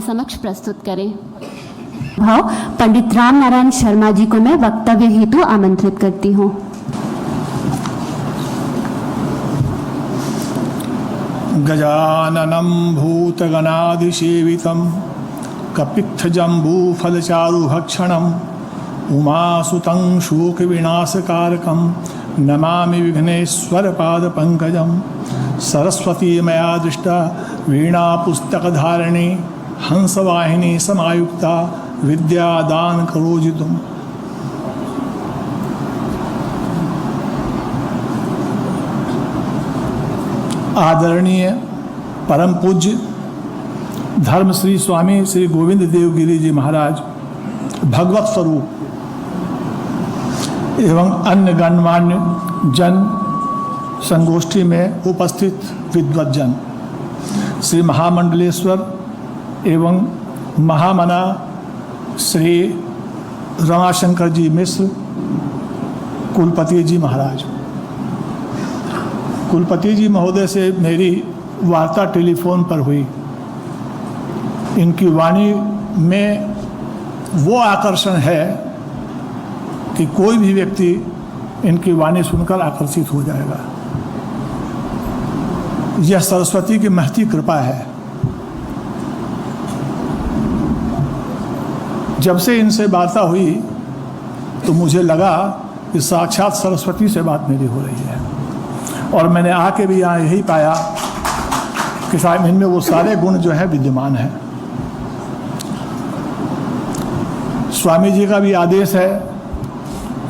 समक्ष प्रस्तुत करें। भाव पंडित राम नारायण शर्मा जी को मैं वक्तव्य हेतु आमंत्रित करती हूँ। गजाननं भूतगणाधिसेवितं कपित्थजम्बूफलचारुभक्षणम् उमासुतं शोकविनाशकारकं नमामि विघ्नेश्वरपादपङ्कजं। सरस्वती मया दृष्टा वीणापुस्तकधारिणी हंसवाहिनी समायुक्ता विद्यादान करोजितुम्। आदरणीय परम पूज्य धर्म श्री स्वामी श्री गोविंद देवगिरी जी महाराज भगवत स्वरूप एवं अन्य गणमान्य जन संगोष्ठी में उपस्थित विद्वज्जन, श्री महामंडलेश्वर एवं महामना श्री रमाशंकर जी मिश्र कुलपति जी महाराज, कुलपति जी महोदय से मेरी वार्ता टेलीफोन पर हुई। इनकी वाणी में वो आकर्षण है कि कोई भी व्यक्ति इनकी वाणी सुनकर आकर्षित हो जाएगा। यह सरस्वती की महती कृपा है। जब से इनसे वार्ता हुई तो मुझे लगा कि साक्षात सरस्वती से बात मेरी हो रही है, और मैंने आके भी यहाँ यही पाया कि साहब इनमें वो सारे गुण जो है विद्यमान है। स्वामी जी का भी आदेश है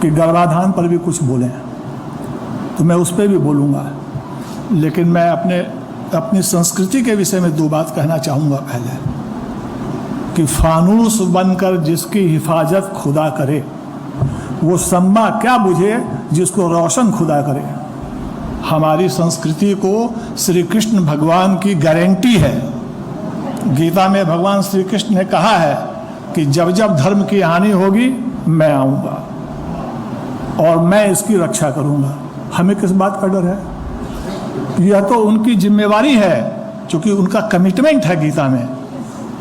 कि गर्भाधान पर भी कुछ बोलें, तो मैं उस पर भी बोलूँगा, लेकिन मैं अपनी संस्कृति के विषय में दो बात कहना चाहूँगा। पहले कि फानूस बनकर जिसकी हिफाजत खुदा करे, वो सम्मा क्या बुझे जिसको रोशन खुदा करे। हमारी संस्कृति को श्री कृष्ण भगवान की गारंटी है। गीता में भगवान श्री कृष्ण ने कहा है कि जब जब धर्म की हानि होगी मैं आऊँगा और मैं इसकी रक्षा करूँगा। हमें किस बात का डर है? यह तो उनकी जिम्मेवारी है, क्योंकि उनका कमिटमेंट है गीता में,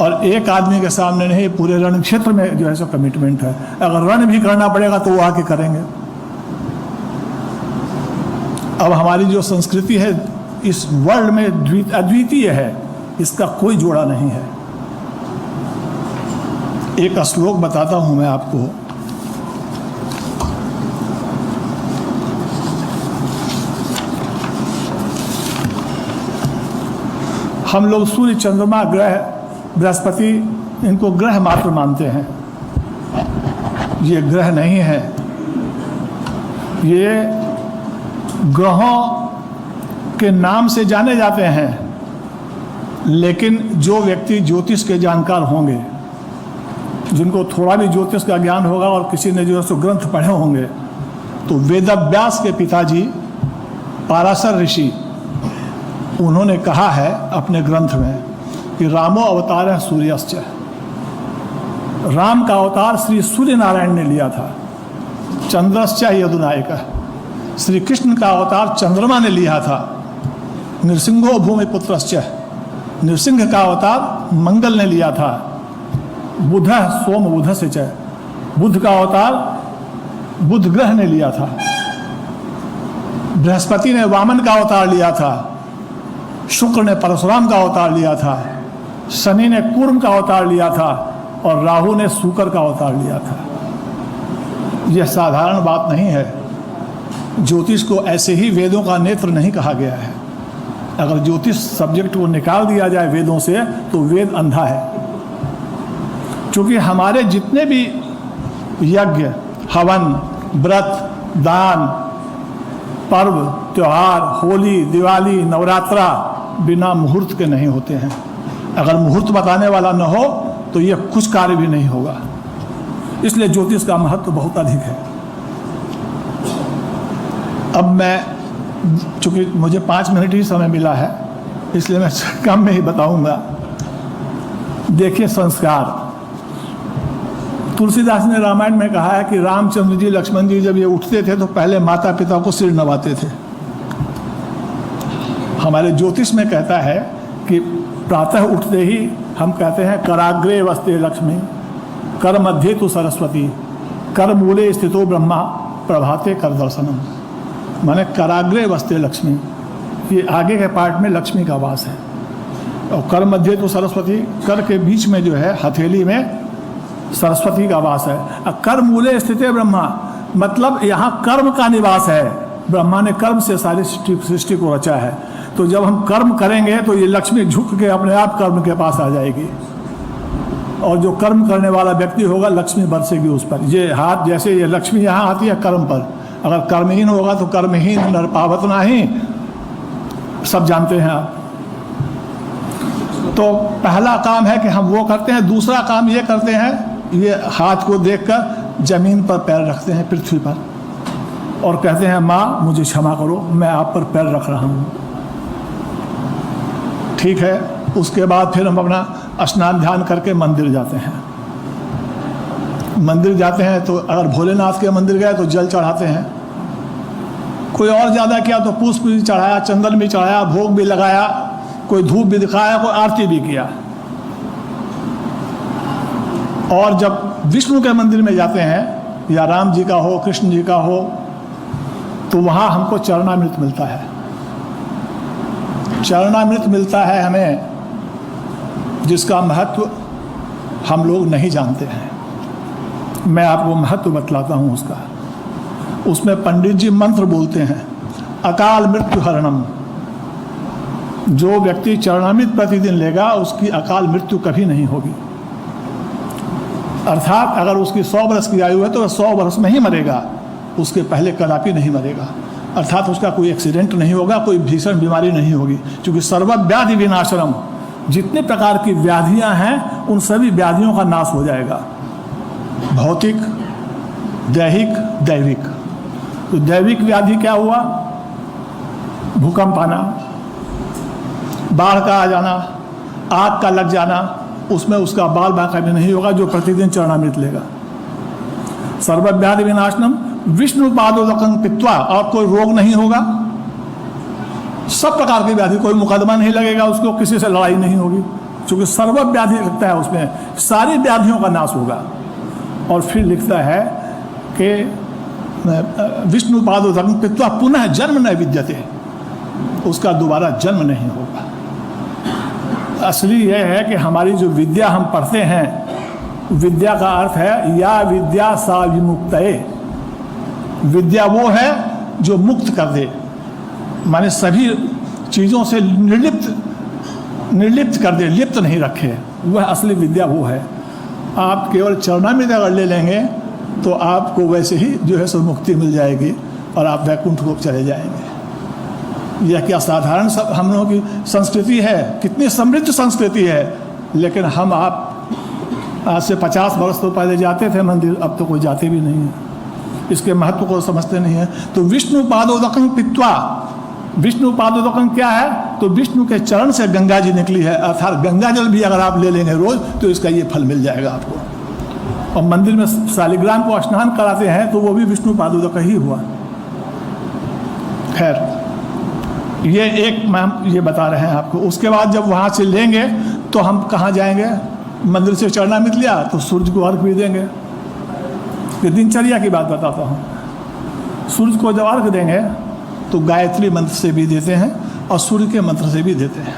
और एक आदमी के सामने नहीं, पूरे रण क्षेत्र में जो है सो कमिटमेंट है। अगर रण भी करना पड़ेगा तो वो आके करेंगे। अब हमारी जो संस्कृति है इस वर्ल्ड में अद्वितीय है, इसका कोई जोड़ा नहीं है। एक श्लोक बताता हूं मैं आपको। हम लोग सूर्य, चंद्रमा, ग्रह, बृहस्पति, इनको ग्रह मात्र मानते हैं। ये ग्रह नहीं है, ये ग्रहों के नाम से जाने जाते हैं। लेकिन जो व्यक्ति ज्योतिष के जानकार होंगे, जिनको थोड़ा भी ज्योतिष का ज्ञान होगा और किसी ने जो है सो ग्रंथ पढ़े होंगे, तो वेदव्यास के पिताजी पाराशर ऋषि, उन्होंने कहा है अपने ग्रंथ में कि रामो अवतार है सूर्यश्च। राम का अवतार श्री सूर्य नारायण ने लिया था। चंद्रश्च यदुनायक, श्री कृष्ण का अवतार चंद्रमा ने लिया था। नृसिंहो भूमिपुत्रश्च, नृसिंह का अवतार मंगल ने लिया था। बुध सोम बुध से च, बुध का अवतार बुध ग्रह ने लिया था। बृहस्पति ने वामन का अवतार लिया था। शुक्र ने परशुराम का अवतार लिया था। शनि ने कूर्म का अवतार लिया था, और राहु ने शुक्र का अवतार लिया था। यह साधारण बात नहीं है। ज्योतिष को ऐसे ही वेदों का नेत्र नहीं कहा गया है। अगर ज्योतिष सब्जेक्ट को निकाल दिया जाए वेदों से तो वेद अंधा है। क्योंकि हमारे जितने भी यज्ञ, हवन, व्रत, दान, पर्व, त्योहार, होली, दिवाली, नवरात्रा बिना मुहूर्त के नहीं होते हैं। अगर मुहूर्त बताने वाला न हो तो यह कुछ कार्य भी नहीं होगा। इसलिए ज्योतिष का महत्व बहुत अधिक है। अब मैं, चूँकि मुझे 5 मिनट ही समय मिला है, इसलिए मैं कम में ही बताऊंगा। देखिए संस्कार, तुलसीदास ने रामायण में कहा है कि रामचंद्र जी, लक्ष्मण जी जब ये उठते थे तो पहले माता पिता को सिर नवाते थे। हमारे ज्योतिष में कहता है कि प्रातः उठते ही हम कहते हैं कराग्रे वस्ते लक्ष्मी, कर मध्य तु सरस्वती, कर मूले स्थितो ब्रह्मा, प्रभाते कर दर्शनम। माने कराग्रे वस्ते लक्ष्मी, ये आगे के पार्ट में लक्ष्मी का वास है। और कर मध्य तो सरस्वती, कर के बीच में जो है हथेली में सरस्वती का वास है। और कर मूले स्थित ब्रह्मा, मतलब यहाँ कर्म का निवास है। ब्रह्मा ने कर्म से सारी सृष्टि को रचा है। तो जब हम कर्म करेंगे तो ये लक्ष्मी झुक के अपने आप कर्म के पास आ जाएगी, और जो कर्म करने वाला व्यक्ति होगा लक्ष्मी बरसेगी उस पर। ये हाथ जैसे ये लक्ष्मी यहाँ आती है कर्म पर, अगर कर्महीन होगा तो कर्महीन नर पावत नाही, सब जानते हैं आप। तो पहला काम है कि हम वो करते हैं। दूसरा काम ये करते हैं, ये हाथ को देखकर जमीन पर पैर रखते हैं, पृथ्वी पर, और कहते हैं माँ मुझे क्षमा करो, मैं आप पर पैर रख रहा हूँ। ठीक है। उसके बाद फिर हम अपना स्नान ध्यान करके मंदिर जाते हैं। मंदिर जाते हैं तो अगर भोलेनाथ के मंदिर गए तो जल चढ़ाते हैं। कोई और ज़्यादा किया तो पुष्प भी चढ़ाया, चंदन भी चढ़ाया, भोग भी लगाया, कोई धूप भी दिखाया, कोई आरती भी किया। और जब विष्णु के मंदिर में जाते हैं, या राम जी का हो, कृष्ण जी का हो, तो वहाँ हमको चरणामृत मिलता है। चरणामृत मिलता है हमें, जिसका महत्व हम लोग नहीं जानते हैं। मैं आपको महत्व बतलाता हूँ उसका। उसमें पंडित जी मंत्र बोलते हैं, अकाल मृत्यु हरणम। जो व्यक्ति चरणामृत प्रतिदिन लेगा उसकी अकाल मृत्यु कभी नहीं होगी। अर्थात अगर उसकी 100 वर्ष की आयु है तो वह 100 वर्ष में ही मरेगा, उसके पहले कदापि नहीं मरेगा। अर्थात उसका कोई एक्सीडेंट नहीं होगा, कोई भीषण बीमारी नहीं होगी, क्योंकि सर्वव्याधि विनाशनम। जितने प्रकार की व्याधियां हैं उन सभी व्याधियों का नाश हो जाएगा, भौतिक, दैहिक, दैविक। तो दैविक व्याधि क्या हुआ? भूकंप आना, बाढ़ का आ जाना, आग का लग जाना, उसमें उसका बाल बाका भी नहीं होगा जो प्रतिदिन चरणामृत लेगा। सर्वव्याधि विनाशनम विष्णु पादोदकं पित्वा, और कोई रोग नहीं होगा, सब प्रकार की व्याधि, कोई मुकदमा नहीं लगेगा उसको, किसी से लड़ाई नहीं होगी, क्योंकि सर्वव्याधि लिखता है उसमें, सारी व्याधियों का नाश होगा। और फिर लिखता है कि विष्णु पादोदकं पित्वा पुनः जन्म न विद्यते, उसका दोबारा जन्म नहीं होगा। असली यह है कि हमारी जो विद्या हम पढ़ते हैं, विद्या का अर्थ है या विद्या सा विमुक्तये। विद्या वो है जो मुक्त कर दे, माने सभी चीज़ों से निर्लिप्त कर दे, लिप्त नहीं रखे, वह असली विद्या वो है। आप केवल चरणामृत अगर ले लेंगे तो आपको वैसे ही जो है सो मुक्ति मिल जाएगी और आप वैकुंठ को चले जाएंगे। यह क्या साधारण सब हम लोगों की संस्कृति है, कितनी समृद्ध संस्कृति है, लेकिन हम आप आज से 50 वर्ष तो पहले जाते थे मंदिर, अब तो कोई जाते भी नहीं है, इसके महत्व को समझते नहीं है। तो विष्णु पादोदकं पित्वा, विष्णु पादोदकं क्या है? तो विष्णु के चरण से गंगा जी निकली है, अर्थात गंगा जल भी अगर आप ले लेंगे रोज तो इसका ये फल मिल जाएगा आपको। और मंदिर में शालिग्राम को स्नान कराते हैं तो वो भी विष्णु पादोदक ही हुआ। खैर, ये एक हम ये बता रहे हैं आपको। उसके बाद जब वहाँ से लेंगे तो हम कहाँ जाएंगे? मंदिर से चरणामृत लिया तो सूर्य को अर्घ भी देंगे। ये दिनचर्या की बात बताता हूँ। सूर्य को जब अर्घ देंगे तो गायत्री मंत्र से भी देते हैं और सूर्य के मंत्र से भी देते हैं।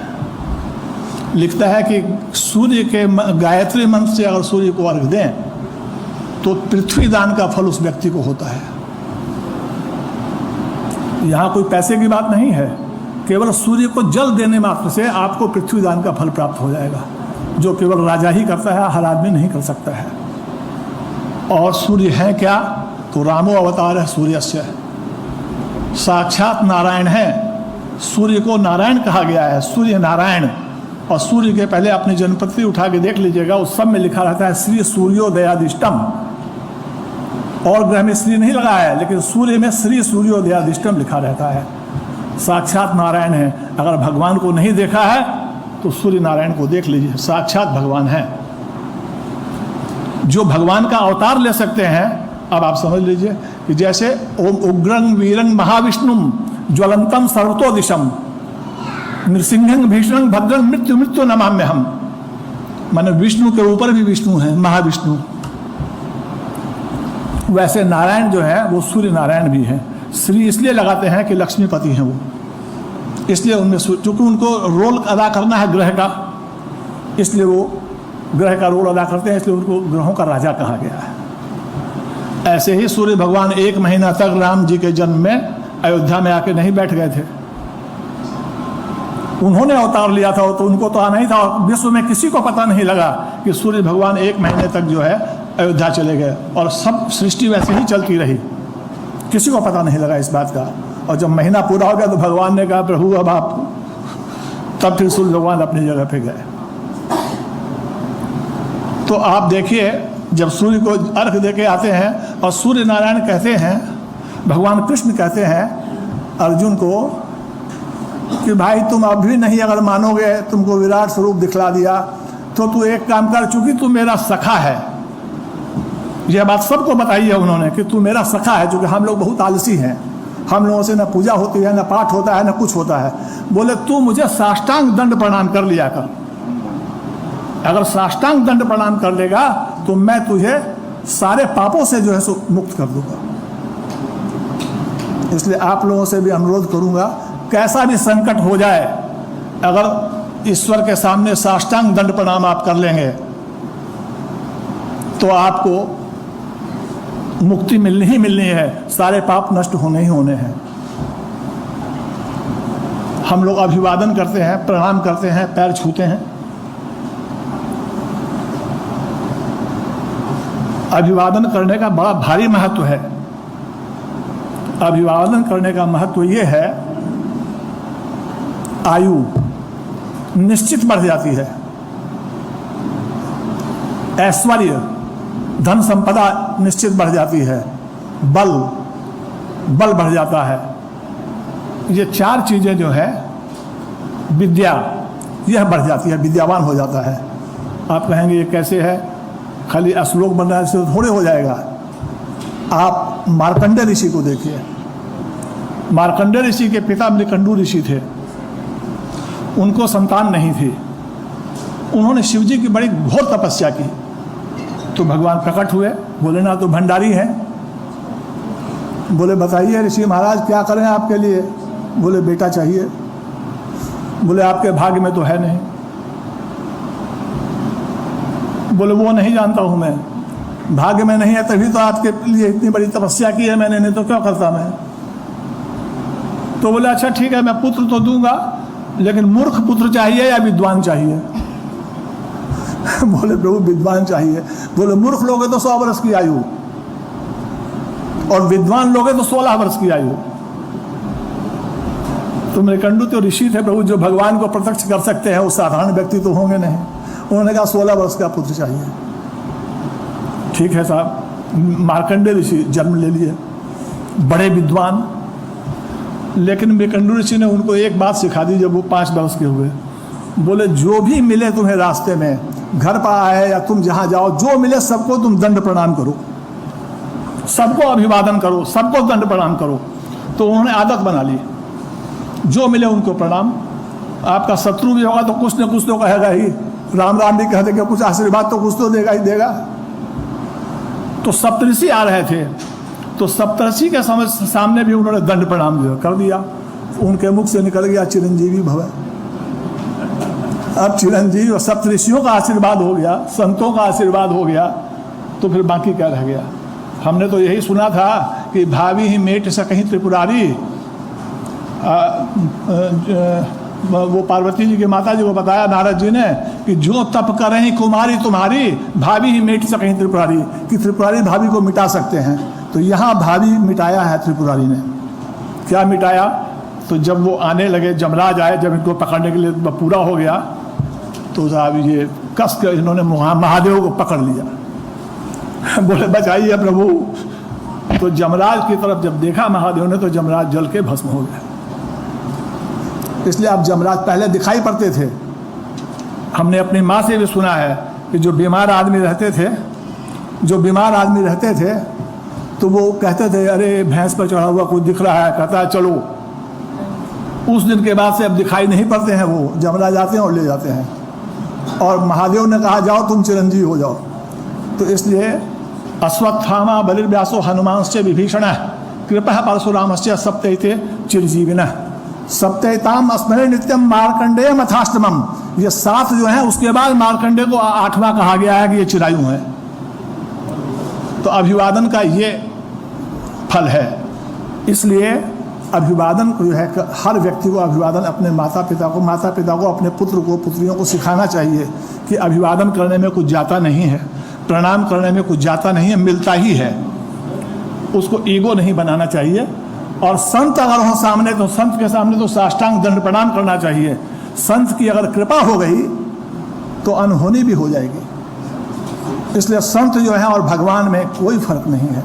लिखता है कि सूर्य के गायत्री मंत्र से अगर सूर्य को अर्घ दें तो पृथ्वी दान का फल उस व्यक्ति को होता है। यहाँ कोई पैसे की बात नहीं है, केवल सूर्य को जल देने मात्र से आपको पृथ्वी दान का फल प्राप्त हो जाएगा, जो केवल राजा ही करता है, हर आदमी नहीं कर सकता है। और सूर्य है क्या? तो रामो अवतार है सूर्यस्य, साक्षात नारायण है। सूर्य को नारायण कहा गया है, सूर्य नारायण। और सूर्य के पहले अपनी जनपति उठा के देख लीजिएगा, उस सब में लिखा रहता है श्री सूर्योदयादिष्टम। और ग्रह में श्री नहीं लगा है, लेकिन सूर्य में श्री सूर्योदयादिष्टम लिखा रहता है। साक्षात नारायण है। अगर भगवान को नहीं देखा है तो सूर्य नारायण को देख लीजिए, साक्षात भगवान है, जो भगवान का अवतार ले सकते हैं। अब आप समझ लीजिए कि जैसे ओम उग्रं वीरं महाविष्णुम ज्वलंतम सर्वतो दिशम नृसिंहं भीषणं भद्रं मृत्यु मृत्यु नमाम्यहम्। माने विष्णु के ऊपर भी विष्णु है, महाविष्णु। वैसे नारायण जो है वो सूर्य नारायण भी है। श्री इसलिए लगाते हैं कि लक्ष्मीपति हैं वो, इसलिए उनमें चूंकि उनको रोल अदा करना है ग्रह का, इसलिए वो ग्रह का रोल अदा करते हैं, इसलिए उनको ग्रहों का राजा कहा गया है। ऐसे ही सूर्य भगवान 1 महीना तक राम जी के जन्म में अयोध्या में आके नहीं बैठ गए थे। उन्होंने अवतार लिया था, तो उनको तो आना ही था। और विश्व में किसी को पता नहीं लगा कि सूर्य भगवान 1 महीने तक जो है अयोध्या चले गए, और सब सृष्टि वैसे ही चलती रही, किसी को पता नहीं लगा इस बात का। और जब महीना पूरा हो गया तो भगवान ने कहा प्रभु अब आप, तब फिर सूर्य भगवान अपनी जगह पे गए। तो आप देखिए, जब सूर्य को अर्घ देके आते हैं और सूर्य नारायण कहते हैं, भगवान कृष्ण कहते हैं अर्जुन को कि भाई तुम अभी नहीं अगर मानोगे, तुमको विराट स्वरूप दिखला दिया, तो तू एक काम कर, चूंकि तू मेरा सखा है। यह बात सबको बताई है उन्होंने कि तू मेरा सखा है, क्योंकि हम लोग बहुत आलसी हैं, हम लोगों से न पूजा होती है, न पाठ होता है, न कुछ होता है। बोले तू मुझे साष्टांग दंड प्रणाम कर लिया कर, अगर साष्टांग दंड प्रणाम कर लेगा तो मैं तुझे सारे पापों से जो है सो मुक्त कर दूंगा। इसलिए आप लोगों से भी अनुरोध करूंगा, कैसा भी संकट हो जाए, अगर ईश्वर के सामने साष्टांग दंड प्रणाम आप कर लेंगे तो आपको मुक्ति मिलनी ही मिलनी है, सारे पाप नष्ट होने ही होने हैं। हम लोग अभिवादन करते हैं, प्रणाम करते हैं, पैर छूते हैं। अभिवादन करने का बड़ा भारी महत्व है। अभिवादन करने का महत्व ये है, आयु निश्चित बढ़ जाती है, ऐश्वर्य धन संपदा निश्चित बढ़ जाती है, बल बढ़ जाता है। ये 4 चीज़ें जो है, विद्या यह बढ़ जाती है, विद्यावान हो जाता है। आप कहेंगे ये कैसे है, खाली श्लोक बन रहा है इससे थोड़े हो जाएगा। आप मार्कंडेय ऋषि को देखिए, मार्कंडेय ऋषि के पिता मृकंडू ऋषि थे, उनको संतान नहीं थी। उन्होंने शिव जी की बड़ी घोर तपस्या की, तो भगवान प्रकट हुए, बोले ना तो भंडारी है। बोले बताइए ऋषि महाराज क्या करें आपके लिए। बोले बेटा चाहिए। बोले आपके भाग्य में तो है नहीं। बोले वो नहीं जानता हूँ मैं, भाग्य में नहीं है तभी तो आपके लिए इतनी बड़ी तपस्या की है मैंने, नहीं तो क्या करता मैं। तो बोले अच्छा ठीक है, मैं पुत्र तो दूंगा, लेकिन मूर्ख पुत्र चाहिए या विद्वान चाहिए। बोले प्रभु विद्वान चाहिए। बोले मूर्ख लोगे तो 100 वर्ष की आयु, और विद्वान लोगे तो 16 वर्ष की आयु। तो मृकंडू तो ऋषि थे प्रभु, जो भगवान को प्रत्यक्ष कर सकते हैं, वो साधारण व्यक्ति तो होंगे नहीं। उन्होंने कहा 16 वर्ष का पुत्र चाहिए। ठीक है साहब, मार्कंडेय ऋषि जन्म ले लिए, बड़े विद्वान। लेकिन मृकंडू ऋषि ने उनको एक बात सिखा दी जब वो 5 वर्ष के हुए। बोले जो भी मिले तुम्हें रास्ते में, घर पर आए या तुम जहाँ जाओ, जो मिले सबको तुम दंड प्रणाम करो, सबको अभिवादन करो, सबको दंड प्रणाम करो। तो उन्होंने आदत बना ली, जो मिले उनको प्रणाम। आपका शत्रु भी होगा तो कुछ न कुछ तो कहेगा ही, राम राम भी कहते कि कुछ आशीर्वाद तो कुछ तो देगा ही देगा। तो सप्तऋषि आ रहे थे, तो सप्तऋषि के सामने भी उन्होंने दंड प्रणाम जो कर दिया। उनके मुख से निकल गया चिरंजीवी भव। अब चिरंजीवी और सप्तऋषियों का आशीर्वाद हो गया, संतों का आशीर्वाद हो गया, तो फिर बाकी क्या रह गया। हमने तो यही सुना था कि भावी ही मेट सकहीं त्रिपुरारी। वो पार्वती जी की माता जी को बताया नारद जी ने कि जो तप करें कुमारी तुम्हारी, भावी ही मेट सकहीं त्रिपुरारी, कि त्रिपुरारी भावी को मिटा सकते हैं। तो यहाँ भावी मिटाया है त्रिपुरारी ने। क्या मिटाया, तो जब वो आने लगे, जमराज आए, जब इनको पकड़ने के लिए पूरा हो गया, तो साहब ये कस के इन्होंने महादेव को पकड़ लिया। बोले बचाइए प्रभु। तो जमराज की तरफ जब देखा महादेव ने, तो जमराज जल के भस्म हो गया। इसलिए आप जमराज पहले दिखाई पड़ते थे। हमने अपनी माँ से भी सुना है कि जो बीमार आदमी रहते थे, तो वो कहते थे अरे भैंस पर चढ़ा हुआ कोई दिख रहा है, कहता है चलो। उस दिन के बाद से अब दिखाई नहीं पड़ते हैं, वो जमराज आते हैं और ले जाते हैं। और महादेव ने कहा जाओ तुम चिरंजीव हो जाओ। तो इसलिए अश्वत्थामा बलिर्व्यासो हनुमांश्च विभीषणः कृपः परशुरामश्च सप्तैते चिरजीविनः सप्तैताम स्मरे नित्यम मार्कंडेय मथाष्टमम। ये 7 जो है उसके बाद मार्कंडेय को 8वां कहा गया है कि ये चिरायु है। तो अभिवादन का ये फल है। इसलिए अभिवादन को जो है हर व्यक्ति को अभिवादन अपने माता पिता को अपने पुत्र को पुत्रियों को सिखाना चाहिए कि अभिवादन करने में कुछ जाता नहीं है, प्रणाम करने में कुछ जाता नहीं है, मिलता ही है। उसको ईगो नहीं बनाना चाहिए। और संत अगर हो सामने तो संत के सामने तो साष्टांग दंड प्रणाम करना चाहिए। संत की अगर कृपा हो गई तो अनहोनी भी हो जाएगी। इसलिए संत जो है और भगवान में कोई फर्क नहीं है।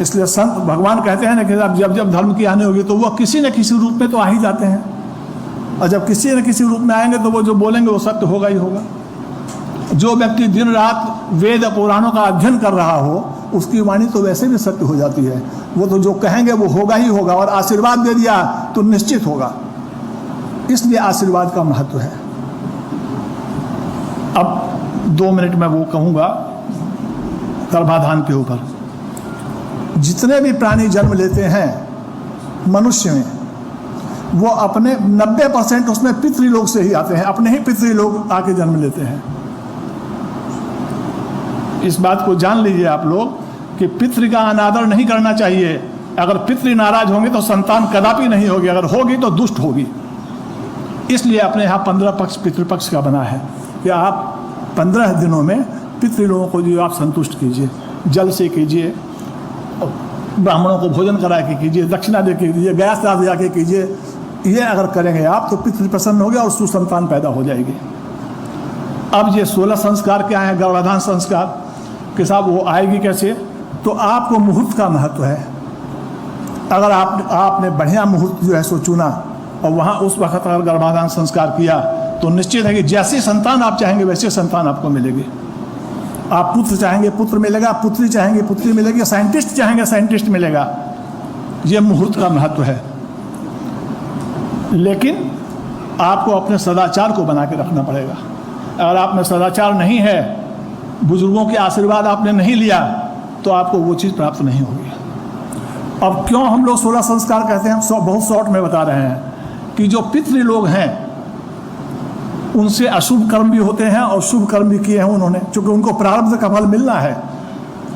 इसलिए संत भगवान कहते हैं ना कि जब जब धर्म की आने होगी तो वो किसी न किसी रूप में तो आ ही जाते हैं, और जब किसी न किसी रूप में आएंगे तो वो जो बोलेंगे वो सत्य होगा ही होगा। जो व्यक्ति दिन रात वेद पुराणों का अध्ययन कर रहा हो उसकी वाणी तो वैसे भी सत्य हो जाती है। वो तो जो कहेंगे वो होगा ही होगा, और आशीर्वाद दे दिया तो निश्चित होगा। इसलिए आशीर्वाद का महत्व है। अब 2 मिनट में वो कहूँगा गर्भाधान के ऊपर। जितने भी प्राणी जन्म लेते हैं मनुष्य में, वो अपने 90% उसमें पितृलोक से ही आते हैं, अपने ही पितृलोक आके जन्म लेते हैं। इस बात को जान लीजिए आप लोग कि पितृ का अनादर नहीं करना चाहिए। अगर पितृ नाराज होंगे तो संतान कदापि नहीं होगी, अगर होगी तो दुष्ट होगी। इसलिए अपने यहाँ 15 पक्ष पितृपक्ष का बना है कि आप 15 दिनों में पितृलोगों को जो आप संतुष्ट कीजिए, जल से कीजिए, ब्राह्मणों को भोजन करा के कीजिए, दक्षिणा दे के कीजिए, गया श्राद्ध जाके कीजिए। ये अगर करेंगे आप तो पितृ प्रसन्न हो गया और सुसंतान पैदा हो जाएगी। अब ये 16 संस्कार क्या है गर्भाधान संस्कार के साथ, वो आएगी कैसे? तो आपको मुहूर्त का महत्व है। अगर आपने बढ़िया मुहूर्त जो है सो चुना और वहाँ उस वक्त अगर गर्भाधान संस्कार किया तो निश्चित है कि जैसी संतान आप चाहेंगे वैसे संतान आपको मिलेगी। आप पुत्र चाहेंगे पुत्र मिलेगा, पुत्री चाहेंगे पुत्री मिलेगी, साइंटिस्ट चाहेंगे साइंटिस्ट मिलेगा। ये मुहूर्त का महत्व है। लेकिन आपको अपने सदाचार को बना के रखना पड़ेगा। अगर आप में सदाचार नहीं है, बुजुर्गों के आशीर्वाद आपने नहीं लिया, तो आपको वो चीज़ प्राप्त नहीं होगी। अब क्यों हम लोग 16 संस्कार कहते हैं, बहुत शॉर्ट में बता रहे हैं कि जो पितृ लोग हैं उनसे अशुभ कर्म भी होते हैं और शुभ कर्म भी किए हैं उन्होंने, क्योंकि उनको प्रारब्ध का फल मिलना है।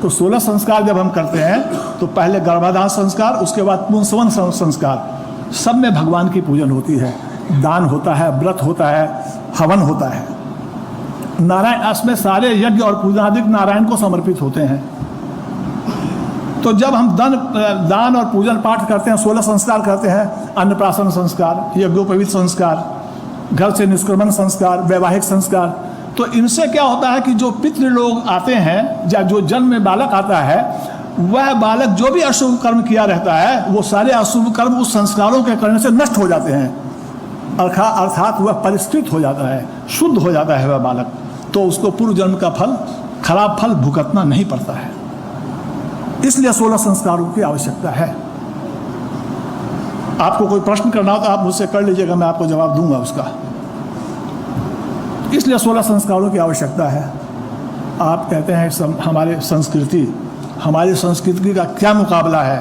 तो 16 संस्कार जब हम करते हैं तो पहले गर्भाधान संस्कार, उसके बाद पुंसवन संस्कार, सब में भगवान की पूजन होती है, दान होता है, व्रत होता है, हवन होता है। नारायण इसमें सारे यज्ञ और पूजनादिक नारायण को समर्पित होते हैं। तो जब हम दान और पूजन पाठ करते हैं, 16 संस्कार करते हैं, अन्नप्राशन संस्कार, यज्ञोपवीत संस्कार, घर से निष्क्रमण संस्कार, वैवाहिक संस्कार, तो इनसे क्या होता है कि जो पितृ लोग आते हैं या जो जन्म में बालक आता है, वह बालक जो भी अशुभ कर्म किया रहता है वो सारे अशुभ कर्म उस संस्कारों के करने से नष्ट हो जाते हैं। अर्थात वह परिष्कृत हो जाता है, शुद्ध हो जाता है वह बालक। तो उसको पूर्व जन्म का फल, खराब फल भुगतना नहीं पड़ता है। इसलिए 16 संस्कारों की आवश्यकता है। आपको कोई प्रश्न करना हो तो आप मुझसे कर लीजिएगा, मैं आपको जवाब दूंगा उसका। इसलिए 16 संस्कारों की आवश्यकता है। आप कहते हैं हमारी संस्कृति का क्या मुकाबला है?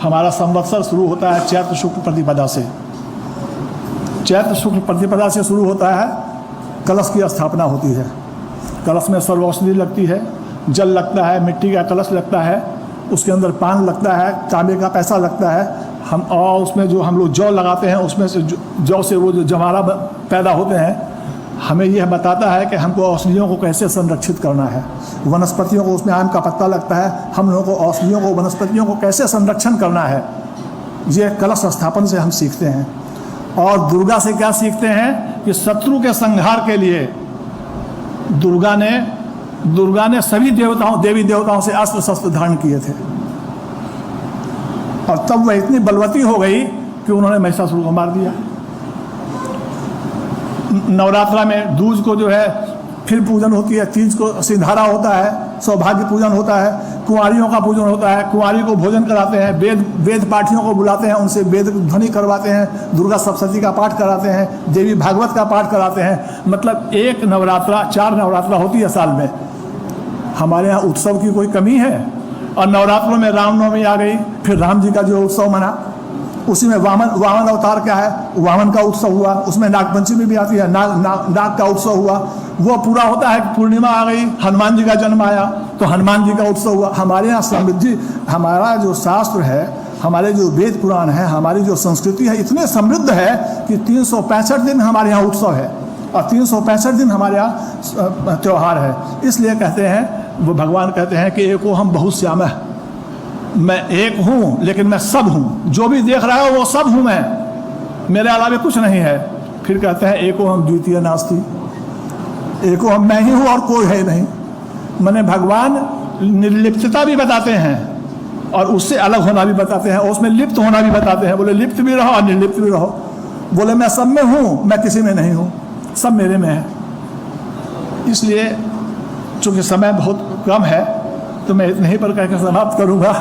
हमारा संवत्सर शुरू होता है चैत्र शुक्ल प्रतिपदा से। चैत्र शुक्ल प्रतिपदा से शुरू होता है, कलश की स्थापना होती है। कलश में सर्वौषधि लगती है, जल लगता है, मिट्टी का कलश लगता है, उसके अंदर पान लगता है, तांबे का पैसा लगता है। हम और उसमें जो हम लोग जौ लगाते हैं, उसमें से जौ से वो जो जवारा पैदा होते हैं, हमें यह बताता है कि हमको औषधियों को कैसे संरक्षित करना है। वनस्पतियों को, उसमें आम का पत्ता लगता है, हम लोगों को औषधियों को, वनस्पतियों को कैसे संरक्षण करना है, ये कलश स्थापन से हम सीखते हैं। और दुर्गा से क्या सीखते हैं कि शत्रु के संहार के लिए दुर्गा ने सभी देवी देवताओं से अस्त्र शस्त्र धारण किए थे। और तब वह इतनी बलवती हो गई कि उन्होंने महिषासुर को मार दिया। नवरात्रा में दूज को जो है फिर पूजन होती है, तीज को सिंधारा होता है, सौभाग्य पूजन होता है। कुंवारियों का पूजन होता है, कुंवारी को भोजन कराते हैं, वेद पाठियों को बुलाते हैं, उनसे वेद ध्वनि करवाते हैं, दुर्गा सप्तशती का पाठ कराते हैं, देवी भागवत का पाठ कराते हैं। मतलब एक नवरात्रा, 4 नवरात्रा होती है साल में। हमारे यहाँ उत्सव की कोई कमी है? और नवरात्रों में रामनवमी आ गई, फिर राम जी का जो उत्सव मना, उसी में वामन अवतार क्या है, वामन का उत्सव हुआ, उसमें नागपंचमी भी आती है, नाग का उत्सव हुआ, वो पूरा होता है। पूर्णिमा आ गई, हनुमान जी का जन्म आया तो हनुमान जी का उत्सव हुआ। हमारे यहाँ समृद्धि, हमारा जो शास्त्र है, हमारे जो वेद पुराण है, हमारी जो संस्कृति है, इतने समृद्ध है कि 365 दिन हमारे यहाँ उत्सव है और 365 दिन हमारे यहाँ त्यौहार है। इसलिए कहते हैं, वो भगवान कहते हैं कि एको हम बहुश्यामः, मैं एक हूँ लेकिन मैं सब हूँ, जो भी देख रहा है वो सब हूँ मैं, मेरे अलावा कुछ नहीं है। फिर कहते हैं एको हम द्वितीय नास्ति, एको हम मैं ही हूँ और कोई है नहीं। मैंने भगवान निर्लिप्तता भी बताते हैं और उससे अलग होना भी बताते हैं, और उसमें लिप्त होना भी बताते हैं। बोले लिप्त भी रहो और निर्लिप्त भी रहो। बोले मैं सब में हूँ, मैं किसी में नहीं हूँ, सब मेरे में है। इसलिए चूँकि समय बहुत कम है तो मैं इतने ही पर कहकर समाप्त करूँगा।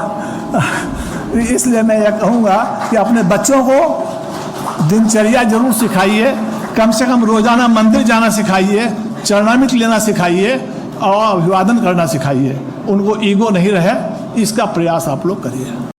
इसलिए मैं यह कहूँगा कि अपने बच्चों को दिनचर्या जरूर सिखाइए, कम से कम रोजाना मंदिर जाना सिखाइए, चरणामृत लेना सिखाइए और अभिवादन करना सिखाइए। उनको ईगो नहीं रहे, इसका प्रयास आप लोग करिए।